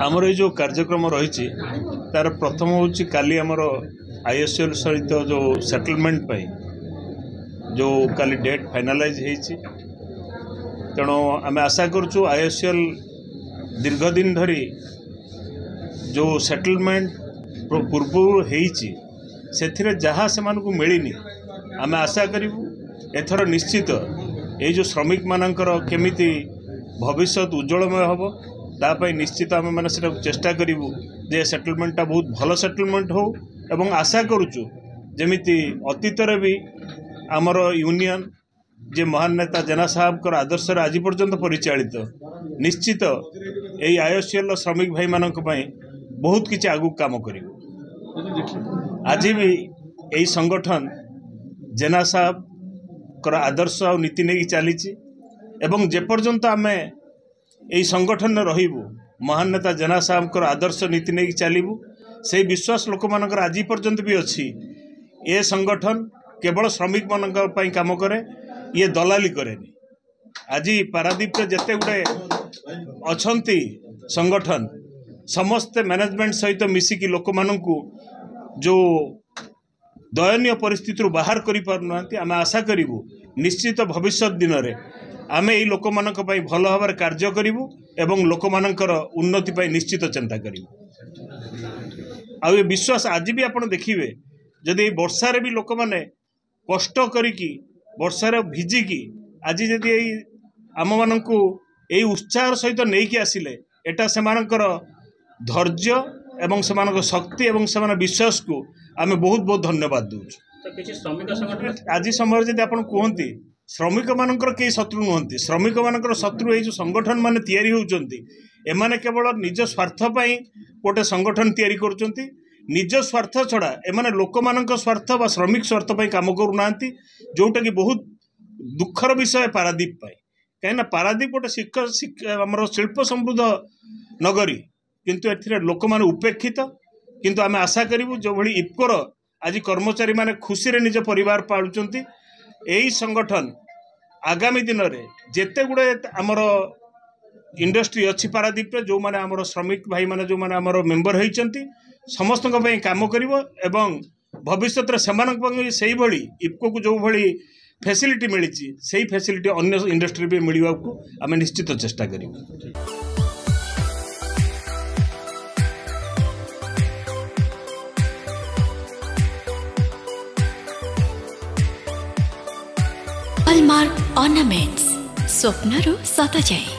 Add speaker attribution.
Speaker 1: आमर ये जो कार्यक्रम रही तार प्रथम हूँ काली आमर आईएसएल सहित जो सेटलमेंट पाई जो काली डेट फाइनालाइज होती तेणु आम आशा करुँ आईएसएल दीर्घ दिन धरी जो सेटलमेंट पूर्व से जहाँ से मिलनी आम आशा करूँ एथर निश्चित ये जो श्रमिक मानकर केमिति भविष्य उज्जवलमय हम तापाई निश्चित आम मैंने चेष्टा करूँ जे सेटलमेंटा बहुत भल सेटलमेंट हो एवं आशा करुचु जमिति अतीत भी आमर यूनियन जे महान नेता जेना साहब को आदर्श आज पर्यंत परिचालित निश्चित यही आईएसएल श्रमिक भाई मानक बहुत किसी आगू काम कर आज भी यही संगठन जेना साहब को आदर्श और नीति नहीं चली एवं जेपर्यंत आम यही संगठन रहीबू महान नेता जेना साहब को आदर्श नीति नहीं चलू से विश्वास लोक मानकर आज पर्यंत भी अच्छी ये संगठन केवल श्रमिक मान काम करे ये दलाली करेनी। आज पारादीप जिते गुड़े अच्छी संगठन समस्त मैनेजमेंट सहित मिसिकी लोक मानू जो दयनीय परिस्थिति बाहर कर पारना आम आशा करूँ निश्चित भविष्य दिन में आम यही लोक मान भल भाव कार्य करूँ एवं लोक मानकर उन्नति पर निश्चित चिंता करूँ। आ ये विश्वास आज भी आप देखिए जदि वर्षार भी लोक मैंने कष्ट करिकी वर्षार भिजिकी आज जदि आम मानू यही उत्साह सहित नहीं कि आसिले एटा सेमानकर धैर्य एवं सेमानकर शक्ति एवं सेमान विश्वास को आम बहुत बहुत धन्यवाद दूँ। आज समय जब आप कहते श्रमिक मानकर कई शत्रु नुहति श्रमिक मानकर शत्रु ये जो संगठन मान तैयारी होउचंती एमाने केवल निज स्वार्थ पाई गोटे संगठन तैयारी करुचंती निज स्वार्थ छड़ा एमाने लोक मानक स्वार्थ बा श्रमिक स्वार्थ पाई काम करूना जोटा कि बहुत दुखर विषय पारादीप पाई कहीं पारादीप गोटे आमर शिल्प समृद्ध नगरी किंतु ए लोक मैंने उपेक्षित किंतु आम आशा करूँ जो भली इफ्कोर आज कर्मचारी माने खुशी रे निज परिवार पालुचंती यही संगठन आगामी दिन में जेते गुड़े आमर इंडस्ट्री अच्छी पारादीप जो माने आमर श्रमिक भाई माने जो माने आमर मेंबर होइचंती समस्त काम करिवो एवं भविष्य से भली इफ्को को जो भली फैसिलिटी मिली से फैसिलिटी अन्य इंडस्ट्री भी मिलवा को आम निश्चित चेष्टा करिवो।
Speaker 2: हॉलमार्क ऑर्नामेंट्स स्वप्नरू सत जाए।